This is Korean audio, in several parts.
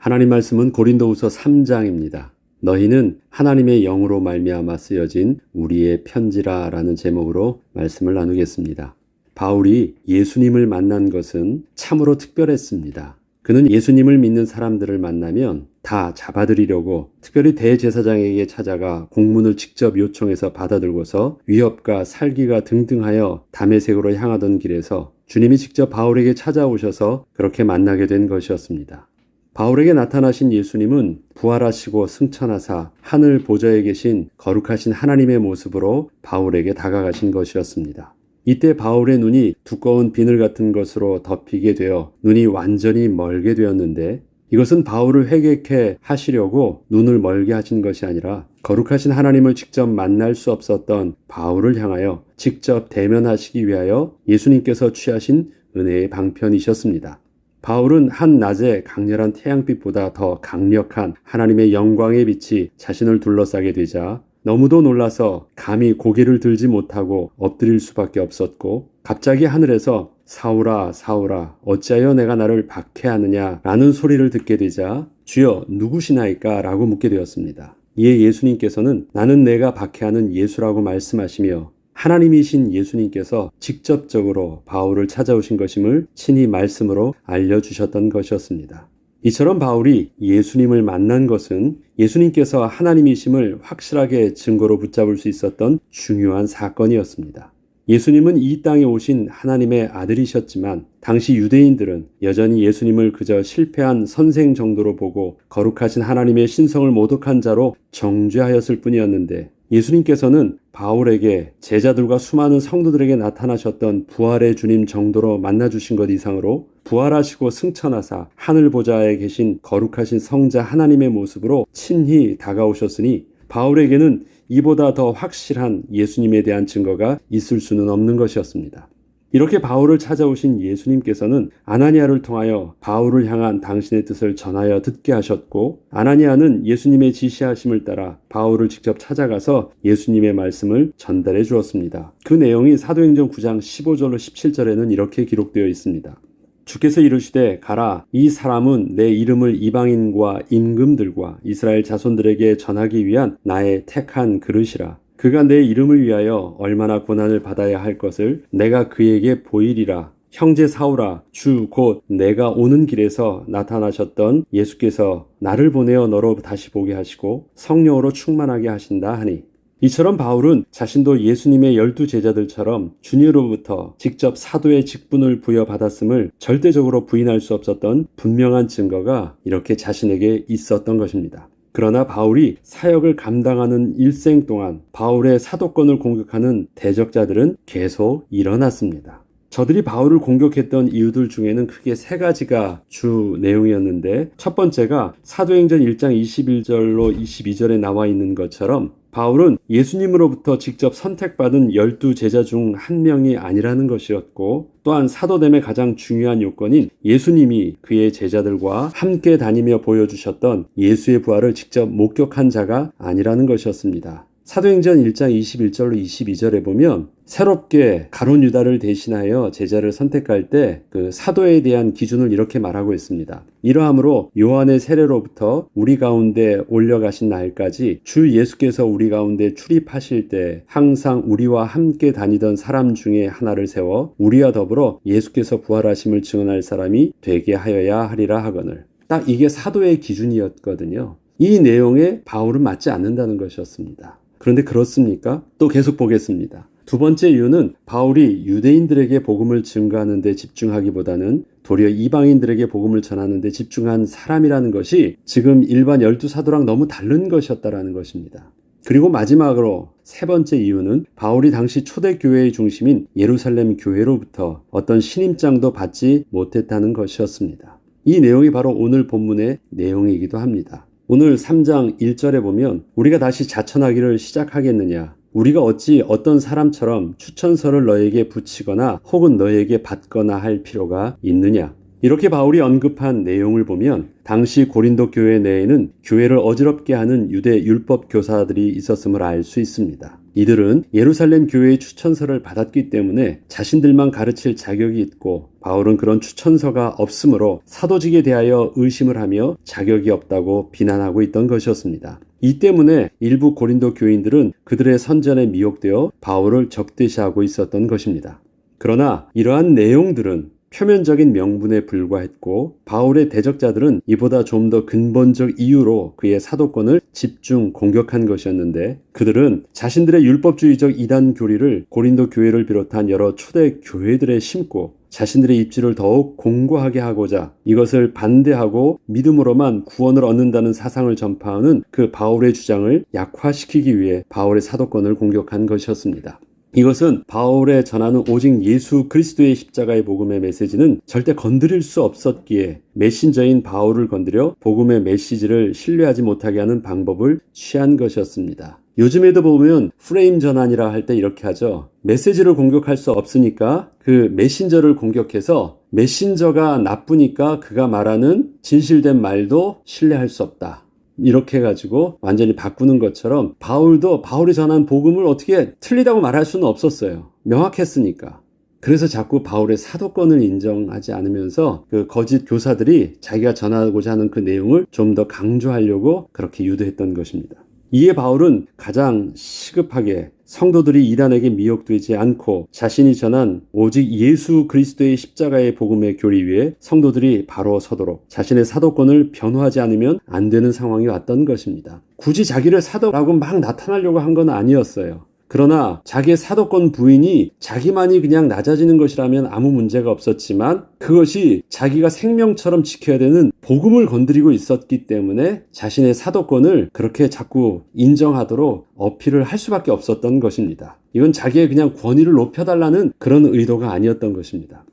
하나님 말씀은 고린도후서 3장입니다. 너희는 하나님의 영으로 말미암아 쓰여진 우리의 편지라 라는 제목으로 말씀을 나누겠습니다. 바울이 예수님을 만난 것은 참으로 특별했습니다. 그는 예수님을 믿는 사람들을 만나면 다 잡아들이려고 특별히 대제사장에게 찾아가 공문을 직접 요청해서 받아들고서 위협과 살기가 등등하여 다메섹으로 향하던 길에서 주님이 직접 바울에게 찾아오셔서 그렇게 만나게 된 것이었습니다. 바울에게 나타나신 예수님은 부활하시고 승천하사 하늘 보좌에 계신 거룩하신 하나님의 모습으로 바울에게 다가가신 것이었습니다. 이때 바울의 눈이 두꺼운 비늘 같은 것으로 덮이게 되어 눈이 완전히 멀게 되었는데 이것은 바울을 회개케 하시려고 눈을 멀게 하신 것이 아니라 거룩하신 하나님을 직접 만날 수 없었던 바울을 향하여 직접 대면하시기 위하여 예수님께서 취하신 은혜의 방편이셨습니다. 바울은 한낮에 강렬한 태양빛보다 더 강력한 하나님의 영광의 빛이 자신을 둘러싸게 되자 너무도 놀라서 감히 고개를 들지 못하고 엎드릴 수밖에 없었고 갑자기 하늘에서 사울아 사울아 어찌하여 내가 나를 박해하느냐 라는 소리를 듣게 되자 주여 누구시나이까 라고 묻게 되었습니다. 이에 예수님께서는 나는 내가 박해하는 예수라고 말씀하시며 하나님이신 예수님께서 직접적으로 바울을 찾아오신 것임을 친히 말씀으로 알려주셨던 것이었습니다. 이처럼 바울이 예수님을 만난 것은 예수님께서 하나님이심을 확실하게 증거로 붙잡을 수 있었던 중요한 사건이었습니다. 예수님은 이 땅에 오신 하나님의 아들이셨지만 당시 유대인들은 여전히 예수님을 그저 실패한 선생 정도로 보고 거룩하신 하나님의 신성을 모독한 자로 정죄하였을 뿐이었는데 예수님께서는 바울에게 제자들과 수많은 성도들에게 나타나셨던 부활의 주님 정도로 만나주신 것 이상으로 부활하시고 승천하사 하늘 보좌에 계신 거룩하신 성자 하나님의 모습으로 친히 다가오셨으니 바울에게는 이보다 더 확실한 예수님에 대한 증거가 있을 수는 없는 것이었습니다. 이렇게 바울을 찾아오신 예수님께서는 아나니아를 통하여 바울을 향한 당신의 뜻을 전하여 듣게 하셨고 아나니아는 예수님의 지시하심을 따라 바울을 직접 찾아가서 예수님의 말씀을 전달해 주었습니다. 그 내용이 사도행전 9장 15절로 17절에는 이렇게 기록되어 있습니다. 주께서 이르시되 가라 이 사람은 내 이름을 이방인과 임금들과 이스라엘 자손들에게 전하기 위한 나의 택한 그릇이라. 그가 내 이름을 위하여 얼마나 고난을 받아야 할 것을 내가 그에게 보이리라. 형제 사울아 주 곧 내가 오는 길에서 나타나셨던 예수께서 나를 보내어 너로 다시 보게 하시고 성령으로 충만하게 하신다 하니 이처럼 바울은 자신도 예수님의 12 제자들처럼 주님으로부터 직접 사도의 직분을 부여받았음을 절대적으로 부인할 수 없었던 분명한 증거가 이렇게 자신에게 있었던 것입니다. 그러나 바울이 사역을 감당하는 일생 동안 바울의 사도권을 공격하는 대적자들은 계속 일어났습니다. 저들이 바울을 공격했던 이유들 중에는 크게 세 가지가 주 내용이었는데 첫 번째가 사도행전 1장 21절로 22절에 나와 있는 것처럼 바울은 예수님으로부터 직접 선택받은 12 제자 중 한 명이 아니라는 것이었고 또한 사도됨의 가장 중요한 요건인 예수님이 그의 제자들과 함께 다니며 보여주셨던 예수의 부활을 직접 목격한 자가 아니라는 것이었습니다. 사도행전 1장 21절로 22절에 보면 새롭게 가룟 유다를 대신하여 제자를 선택할 때 그 사도에 대한 기준을 이렇게 말하고 있습니다. 이러함으로 요한의 세례로부터 우리 가운데 올려가신 날까지 주 예수께서 우리 가운데 출입하실 때 항상 우리와 함께 다니던 사람 중에 하나를 세워 우리와 더불어 예수께서 부활하심을 증언할 사람이 되게 하여야 하리라 하거늘. 딱 이게 사도의 기준이었거든요. 이 내용에 바울은 맞지 않는다는 것이었습니다. 그런데 그렇습니까? 또 계속 보겠습니다. 두 번째 이유는 바울이 유대인들에게 복음을 증거하는 데 집중하기보다는 도리어 이방인들에게 복음을 전하는 데 집중한 사람이라는 것이 지금 일반 12 사도랑 너무 다른 것이었다라는 것입니다. 그리고 마지막으로 세 번째 이유는 바울이 당시 초대교회의 중심인 예루살렘 교회로부터 어떤 신임장도 받지 못했다는 것이었습니다. 이 내용이 바로 오늘 본문의 내용이기도 합니다. 오늘 3장 1절에 보면 우리가 다시 자천하기를 시작하겠느냐 우리가 어찌 어떤 사람처럼 추천서를 너에게 붙이거나 혹은 너에게 받거나 할 필요가 있느냐 이렇게 바울이 언급한 내용을 보면 당시 고린도 교회 내에는 교회를 어지럽게 하는 유대 율법 교사들이 있었음을 알 수 있습니다. 이들은 예루살렘 교회의 추천서를 받았기 때문에 자신들만 가르칠 자격이 있고 바울은 그런 추천서가 없으므로 사도직에 대하여 의심을 하며 자격이 없다고 비난하고 있던 것이었습니다. 이 때문에 일부 고린도 교인들은 그들의 선전에 미혹되어 바울을 적대시하고 있었던 것입니다. 그러나 이러한 내용들은 표면적인 명분에 불과했고 바울의 대적자들은 이보다 좀 더 근본적 이유로 그의 사도권을 집중 공격한 것이었는데 그들은 자신들의 율법주의적 이단 교리를 고린도 교회를 비롯한 여러 초대 교회들에 심고 자신들의 입지를 더욱 공고하게 하고자 이것을 반대하고 믿음으로만 구원을 얻는다는 사상을 전파하는 그 바울의 주장을 약화시키기 위해 바울의 사도권을 공격한 것이었습니다. 이것은 바울의 전하는 오직 예수 그리스도의 십자가의 복음의 메시지는 절대 건드릴 수 없었기에 메신저인 바울을 건드려 복음의 메시지를 신뢰하지 못하게 하는 방법을 취한 것이었습니다. 요즘에도 보면 프레임 전환이라 할 때 이렇게 하죠. 메시지를 공격할 수 없으니까 그 메신저를 공격해서 메신저가 나쁘니까 그가 말하는 진실된 말도 신뢰할 수 없다. 이렇게 해가지고 완전히 바꾸는 것처럼 바울도 바울이 전한 복음을 어떻게 틀리다고 말할 수는 없었어요. 명확했으니까. 그래서 자꾸 바울의 사도권을 인정하지 않으면서 그 거짓 교사들이 자기가 전하고자 하는 그 내용을 좀 더 강조하려고 그렇게 유도했던 것입니다. 이에 바울은 가장 시급하게 성도들이 이단에게 미혹되지 않고 자신이 전한 오직 예수 그리스도의 십자가의 복음의 교리 위에 성도들이 바로 서도록 자신의 사도권을 변호하지 않으면 안 되는 상황이 왔던 것입니다. 굳이 자기를 사도라고 막 나타나려고 한 건 아니었어요. 그러나 자기의 사도권 부인이 자기만이 그냥 낮아지는 것이라면 아무 문제가 없었지만 그것이 자기가 생명처럼 지켜야 되는 복음을 건드리고 있었기 때문에 자신의 사도권을 그렇게 자꾸 인정하도록 어필을 할 수밖에 없었던 것입니다. 이건 자기의 그냥 권위를 높여달라는 그런 의도가 아니었던 것입니다.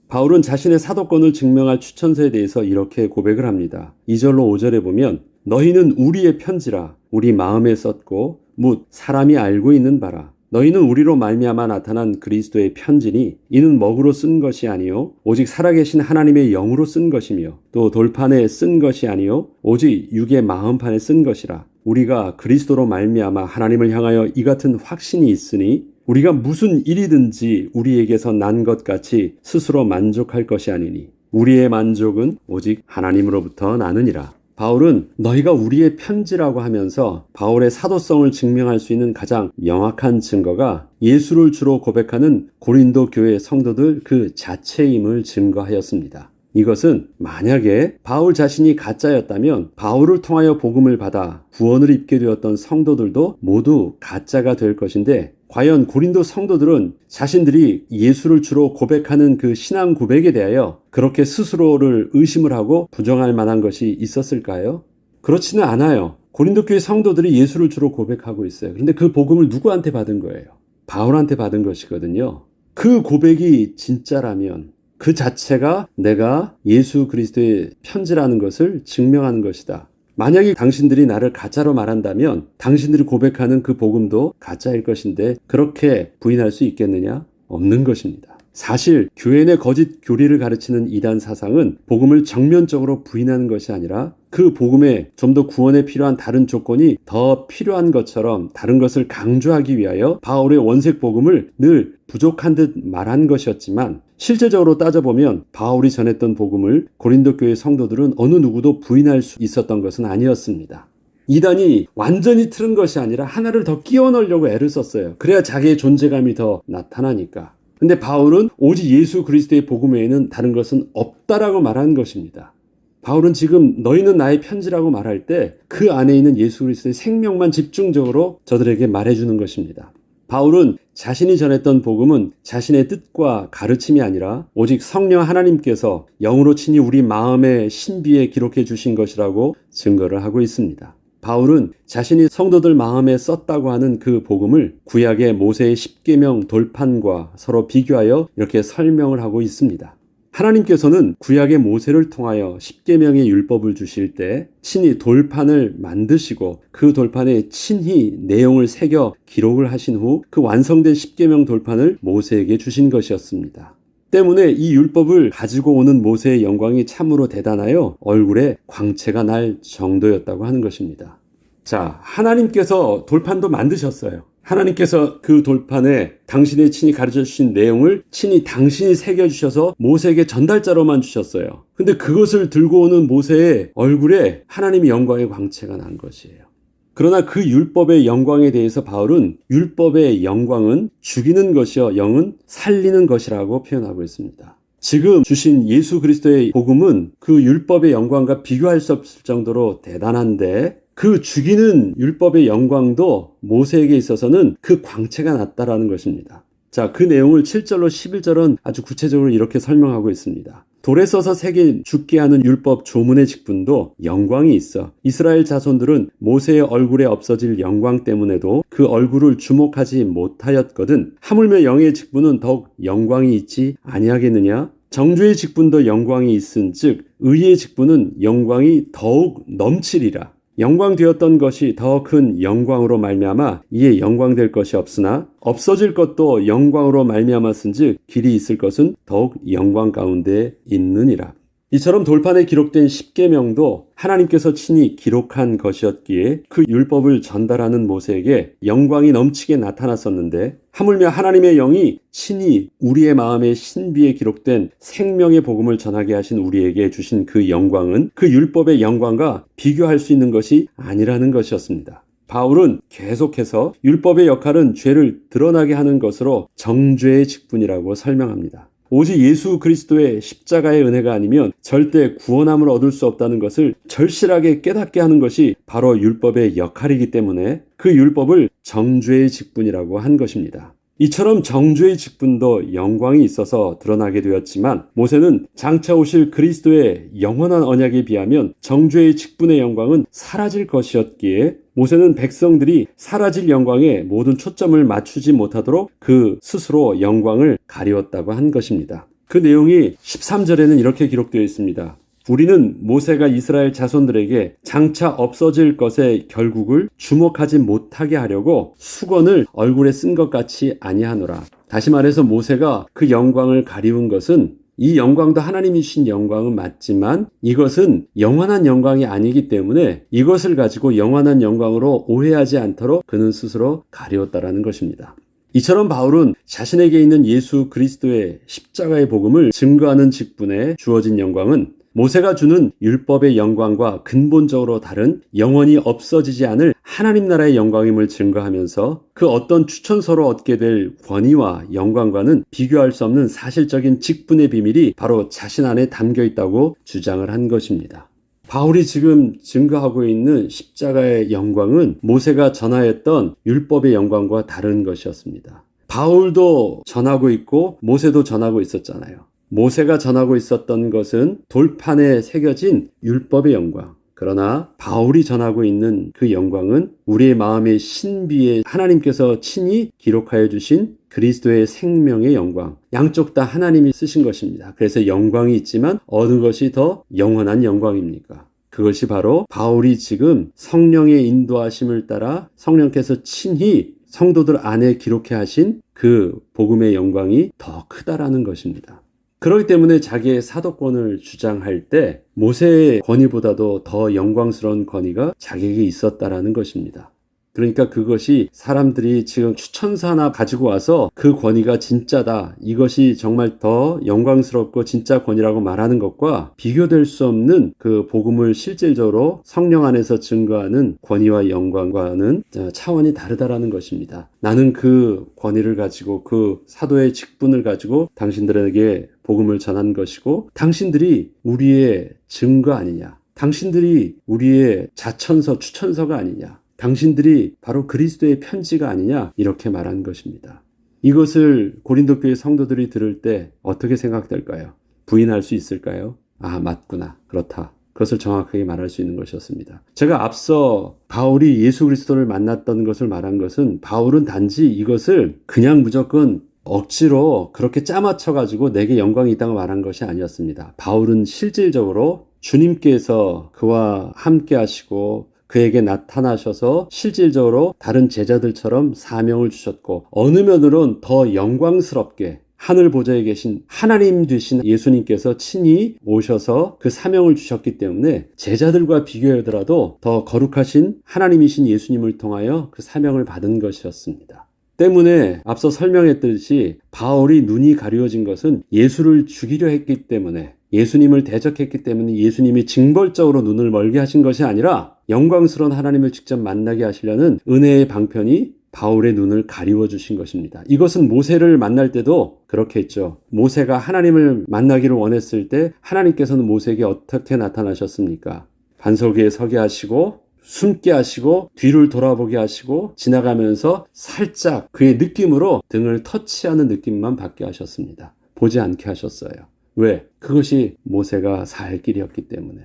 바울은 자신의 사도권을 증명할 추천서에 대해서 이렇게 고백을 합니다. 2절로 5절에 보면 너희는 우리의 편지라 우리 마음에 썼고 묻 사람이 알고 있는 바라 너희는 우리로 말미암아 나타난 그리스도의 편지니 이는 먹으로 쓴 것이 아니요 오직 살아계신 하나님의 영으로 쓴 것이며 또 돌판에 쓴 것이 아니요 오직 육의 마음판에 쓴 것이라 우리가 그리스도로 말미암아 하나님을 향하여 이 같은 확신이 있으니 우리가 무슨 일이든지 우리에게서 난 것 같이 스스로 만족할 것이 아니니 우리의 만족은 오직 하나님으로부터 나느니라. 바울은 너희가 우리의 편지라고 하면서 바울의 사도성을 증명할 수 있는 가장 명확한 증거가 예수를 주로 고백하는 고린도 교회 성도들 그 자체임을 증거하였습니다. 이것은 만약에 바울 자신이 가짜였다면 바울을 통하여 복음을 받아 구원을 입게 되었던 성도들도 모두 가짜가 될 것인데 과연 고린도 성도들은 자신들이 예수를 주로 고백하는 그 신앙 고백에 대하여 그렇게 스스로를 의심을 하고 부정할 만한 것이 있었을까요? 그렇지는 않아요. 고린도 교회 성도들이 예수를 주로 고백하고 있어요. 그런데 그 복음을 누구한테 받은 거예요? 바울한테 받은 것이거든요. 그 고백이 진짜라면 그 자체가 내가 예수 그리스도의 편지라는 것을 증명하는 것이다. 만약에 당신들이 나를 가짜로 말한다면 당신들이 고백하는 그 복음도 가짜일 것인데 그렇게 부인할 수 있겠느냐? 없는 것입니다. 사실 교회 내 거짓 교리를 가르치는 이단 사상은 복음을 정면적으로 부인하는 것이 아니라 그 복음에 좀 더 구원에 필요한 다른 조건이 더 필요한 것처럼 다른 것을 강조하기 위하여 바울의 원색 복음을 늘 부족한 듯 말한 것이었지만 실제적으로 따져보면 바울이 전했던 복음을 고린도 교회 성도들은 어느 누구도 부인할 수 있었던 것은 아니었습니다. 이단이 완전히 틀은 것이 아니라 하나를 더 끼워 넣으려고 애를 썼어요. 그래야 자기의 존재감이 더 나타나니까. 근데 바울은 오직 예수 그리스도의 복음 외에는 다른 것은 없다라고 말한 것입니다. 바울은 지금 너희는 나의 편지라고 말할 때 그 안에 있는 예수 그리스도의 생명만 집중적으로 저들에게 말해주는 것입니다. 바울은 자신이 전했던 복음은 자신의 뜻과 가르침이 아니라 오직 성령 하나님께서 영으로 친히 우리 마음의 신비에 기록해 주신 것이라고 증거를 하고 있습니다. 바울은 자신이 성도들 마음에 썼다고 하는 그 복음을 구약의 모세의 십계명 돌판과 서로 비교하여 이렇게 설명을 하고 있습니다. 하나님께서는 구약의 모세를 통하여 십계명의 율법을 주실 때 친히 돌판을 만드시고 그 돌판에 친히 내용을 새겨 기록을 하신 후 그 완성된 십계명 돌판을 모세에게 주신 것이었습니다. 때문에 이 율법을 가지고 오는 모세의 영광이 참으로 대단하여 얼굴에 광채가 날 정도였다고 하는 것입니다. 자, 하나님께서 돌판도 만드셨어요. 하나님께서 그 돌판에 당신의 친히 가르쳐 주신 내용을 친히 당신이 새겨주셔서 모세에게 전달자로만 주셨어요. 근데 그것을 들고 오는 모세의 얼굴에 하나님의 영광의 광채가 난 것이에요. 그러나 그 율법의 영광에 대해서 바울은 율법의 영광은 죽이는 것이요 영은 살리는 것이라고 표현하고 있습니다. 지금 주신 예수 그리스도의 복음은 그 율법의 영광과 비교할 수 없을 정도로 대단한데 그 죽이는 율법의 영광도 모세에게 있어서는 그 광채가 났다라는 것입니다. 자, 그 내용을 7절로 11절은 아주 구체적으로 이렇게 설명하고 있습니다. 돌에 써서 새긴 죽게 하는 율법 조문의 직분도 영광이 있어. 이스라엘 자손들은 모세의 얼굴에 없어질 영광 때문에도 그 얼굴을 주목하지 못하였거든. 하물며 영의 직분은 더욱 영광이 있지 아니하겠느냐? 정죄의 직분도 영광이 있은즉 의의 직분은 영광이 더욱 넘치리라. 영광되었던 것이 더 큰 영광으로 말미암아 이에 영광될 것이 없으나 없어질 것도 영광으로 말미암았은즉 길이 있을 것은 더욱 영광 가운데 있느니라. 이처럼 돌판에 기록된 십계명도 하나님께서 친히 기록한 것이었기에 그 율법을 전달하는 모세에게 영광이 넘치게 나타났었는데 하물며 하나님의 영이 친히 우리의 마음의 신비에 기록된 생명의 복음을 전하게 하신 우리에게 주신 그 영광은 그 율법의 영광과 비교할 수 있는 것이 아니라는 것이었습니다. 바울은 계속해서 율법의 역할은 죄를 드러나게 하는 것으로 정죄의 직분이라고 설명합니다. 오직 예수 그리스도의 십자가의 은혜가 아니면 절대 구원함을 얻을 수 없다는 것을 절실하게 깨닫게 하는 것이 바로 율법의 역할이기 때문에 그 율법을 정죄의 직분이라고 한 것입니다. 이처럼 정죄의 직분도 영광이 있어서 드러나게 되었지만 모세는 장차 오실 그리스도의 영원한 언약에 비하면 정죄의 직분의 영광은 사라질 것이었기에 모세는 백성들이 사라질 영광에 모든 초점을 맞추지 못하도록 그 스스로 영광을 가리웠다고 한 것입니다. 그 내용이 13절에는 이렇게 기록되어 있습니다. 우리는 모세가 이스라엘 자손들에게 장차 없어질 것의 결국을 주목하지 못하게 하려고 수건을 얼굴에 쓴 것 같이 아니하노라. 다시 말해서 모세가 그 영광을 가리운 것은 이 영광도 하나님이 주신 영광은 맞지만 이것은 영원한 영광이 아니기 때문에 이것을 가지고 영원한 영광으로 오해하지 않도록 그는 스스로 가리웠다라는 것입니다. 이처럼 바울은 자신에게 있는 예수 그리스도의 십자가의 복음을 증거하는 직분에 주어진 영광은 모세가 주는 율법의 영광과 근본적으로 다른 영원히 없어지지 않을 하나님 나라의 영광임을 증거하면서 그 어떤 추천서로 얻게 될 권위와 영광과는 비교할 수 없는 사실적인 직분의 비밀이 바로 자신 안에 담겨 있다고 주장을 한 것입니다. 바울이 지금 증거하고 있는 십자가의 영광은 모세가 전하였던 율법의 영광과 다른 것이었습니다. 바울도 전하고 있고 모세도 전하고 있었잖아요. 모세가 전하고 있었던 것은 돌판에 새겨진 율법의 영광. 그러나 바울이 전하고 있는 그 영광은 우리의 마음의 신비에 하나님께서 친히 기록하여 주신 그리스도의 생명의 영광. 양쪽 다 하나님이 쓰신 것입니다. 그래서 영광이 있지만 어느 것이 더 영원한 영광입니까? 그것이 바로 바울이 지금 성령의 인도하심을 따라 성령께서 친히 성도들 안에 기록해 하신 그 복음의 영광이 더 크다라는 것입니다. 그렇기 때문에 자기의 사도권을 주장할 때 모세의 권위보다도 더 영광스러운 권위가 자기에게 있었다라는 것입니다. 그러니까 그것이 사람들이 지금 추천서 하나 가지고 와서 그 권위가 진짜다, 이것이 정말 더 영광스럽고 진짜 권위라고 말하는 것과 비교될 수 없는 그 복음을 실질적으로 성령 안에서 증거하는 권위와 영광과는 차원이 다르다라는 것입니다. 나는 그 권위를 가지고 그 사도의 직분을 가지고 당신들에게 복음을 전한 것이고 당신들이 우리의 증거 아니냐, 당신들이 우리의 자천서 추천서가 아니냐, 당신들이 바로 그리스도의 편지가 아니냐, 이렇게 말한 것입니다. 이것을 고린도 교회 성도들이 들을 때 어떻게 생각될까요? 부인할 수 있을까요? 아, 맞구나, 그렇다, 그것을 정확하게 말할 수 있는 것이었습니다. 제가 앞서 바울이 예수 그리스도를 만났던 것을 말한 것은 바울은 단지 이것을 그냥 무조건 억지로 그렇게 짜맞춰가지고 내게 영광이 있다고 말한 것이 아니었습니다. 바울은 실질적으로 주님께서 그와 함께 하시고 그에게 나타나셔서 실질적으로 다른 제자들처럼 사명을 주셨고 어느 면으로는 더 영광스럽게 하늘 보좌에 계신 하나님 되신 예수님께서 친히 오셔서 그 사명을 주셨기 때문에 제자들과 비교하더라도 더 거룩하신 하나님이신 예수님을 통하여 그 사명을 받은 것이었습니다. 때문에 앞서 설명했듯이 바울이 눈이 가리워진 것은 예수를 죽이려 했기 때문에, 예수님을 대적했기 때문에 예수님이 징벌적으로 눈을 멀게 하신 것이 아니라 영광스러운 하나님을 직접 만나게 하시려는 은혜의 방편이 바울의 눈을 가리워 주신 것입니다. 이것은 모세를 만날 때도 그렇게 했죠. 모세가 하나님을 만나기를 원했을 때 하나님께서는 모세에게 어떻게 나타나셨습니까? 반석 위에 서게 하시고 숨게 하시고 뒤를 돌아보게 하시고 지나가면서 살짝 그의 느낌으로 등을 터치하는 느낌만 받게 하셨습니다. 보지 않게 하셨어요. 왜? 그것이 모세가 살 길이었기 때문에.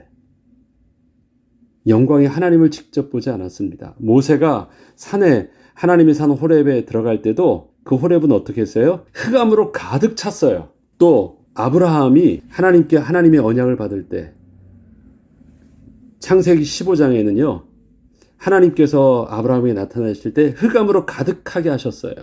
영광의 하나님을 직접 보지 않았습니다. 모세가 산에, 하나님의 산 호렙에 들어갈 때도 그 호렙은 어떻게 했어요? 흑암으로 가득 찼어요. 또 아브라함이 하나님께 하나님의 언약을 받을 때 창세기 15장에는요. 하나님께서 아브라함에게 나타나실 때 흑암으로 가득하게 하셨어요.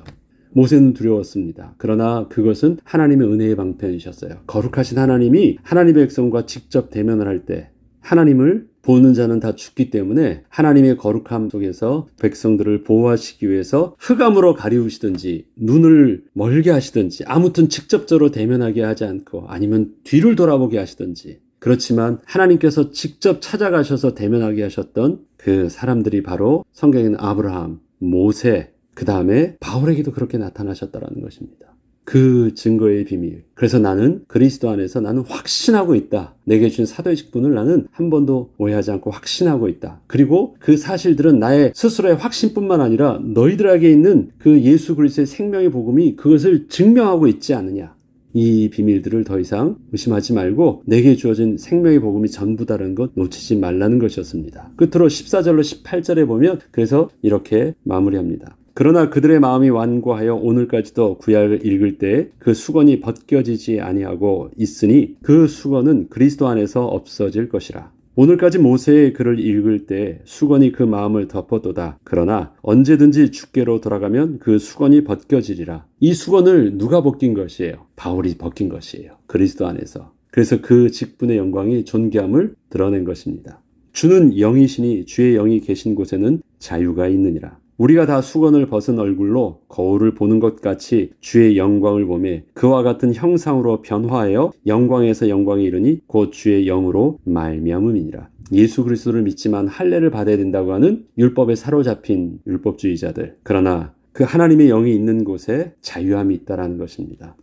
모세는 두려웠습니다. 그러나 그것은 하나님의 은혜의 방편이셨어요. 거룩하신 하나님이 하나님의 백성과 직접 대면을 할 때 하나님을 보는 자는 다 죽기 때문에 하나님의 거룩함 속에서 백성들을 보호하시기 위해서 흑암으로 가리우시든지 눈을 멀게 하시든지 아무튼 직접적으로 대면하게 하지 않고 아니면 뒤를 돌아보게 하시든지, 그렇지만 하나님께서 직접 찾아가셔서 대면하게 하셨던 그 사람들이 바로 성경에는 아브라함, 모세, 그 다음에 바울에게도 그렇게 나타나셨다는 것입니다. 그 증거의 비밀. 그래서 나는 그리스도 안에서 나는 확신하고 있다. 내게 준 사도의 직분을 나는 한 번도 오해하지 않고 확신하고 있다. 그리고 그 사실들은 나의 스스로의 확신뿐만 아니라 너희들에게 있는 그 예수 그리스도의 생명의 복음이 그것을 증명하고 있지 않느냐. 이 비밀들을 더 이상 의심하지 말고 내게 주어진 생명의 복음이 전부다라는 것 놓치지 말라는 것이었습니다. 끝으로 14절로 18절에 보면 그래서 이렇게 마무리합니다. 그러나 그들의 마음이 완고하여 오늘까지도 구약을 읽을 때 그 수건이 벗겨지지 아니하고 있으니 그 수건은 그리스도 안에서 없어질 것이라. 오늘까지 모세의 글을 읽을 때 수건이 그 마음을 덮어도다. 그러나 언제든지 주께로 돌아가면 그 수건이 벗겨지리라. 이 수건을 누가 벗긴 것이에요? 바울이 벗긴 것이에요. 그리스도 안에서. 그래서 그 직분의 영광이 존귀함을 드러낸 것입니다. 주는 영이시니 주의 영이 계신 곳에는 자유가 있느니라. 우리가 다 수건을 벗은 얼굴로 거울을 보는 것 같이 주의 영광을 보매 그와 같은 형상으로 변화하여 영광에서 영광에 이르니 곧 주의 영으로 말미암음이니라. 예수 그리스도를 믿지만 할례를 받아야 된다고 하는 율법에 사로잡힌 율법주의자들. 그러나 그 하나님의 영이 있는 곳에 자유함이 있다라는 것입니다.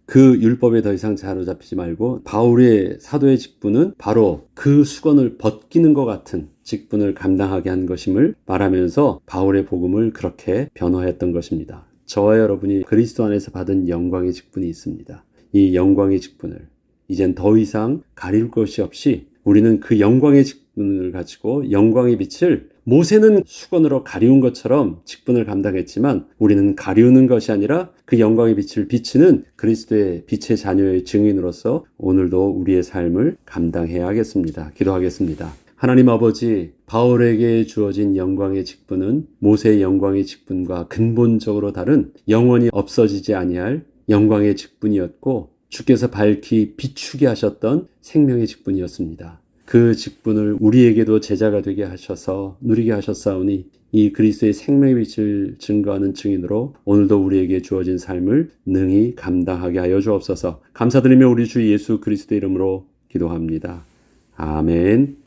그 율법에 더 이상 사로잡히지 말고 바울의 사도의 직분은 바로 그 수건을 벗기는 것 같은 직분을 감당하게 한 것임을 말하면서 바울의 복음을 그렇게 변화했던 것입니다. 저와 여러분이 그리스도 안에서 받은 영광의 직분이 있습니다. 이 영광의 직분을 이젠 더 이상 가릴 것이 없이 우리는 그 영광의 직분을 가지고 영광의 빛을, 모세는 수건으로 가리운 것처럼 직분을 감당했지만 우리는 가리우는 것이 아니라 그 영광의 빛을 비치는 그리스도의 빛의 자녀의 증인으로서 오늘도 우리의 삶을 감당해야 하겠습니다. 기도하겠습니다. 하나님 아버지, 바울에게 주어진 영광의 직분은 모세의 영광의 직분과 근본적으로 다른 영원히 없어지지 아니할 영광의 직분이었고 주께서 밝히 비추게 하셨던 생명의 직분이었습니다. 그 직분을 우리에게도 제자가 되게 하셔서 누리게 하셨사오니 이 그리스도의 생명의 빛을 증거하는 증인으로 오늘도 우리에게 주어진 삶을 능히 감당하게 하여 주옵소서. 감사드리며 우리 주 예수 그리스도의 이름으로 기도합니다. 아멘.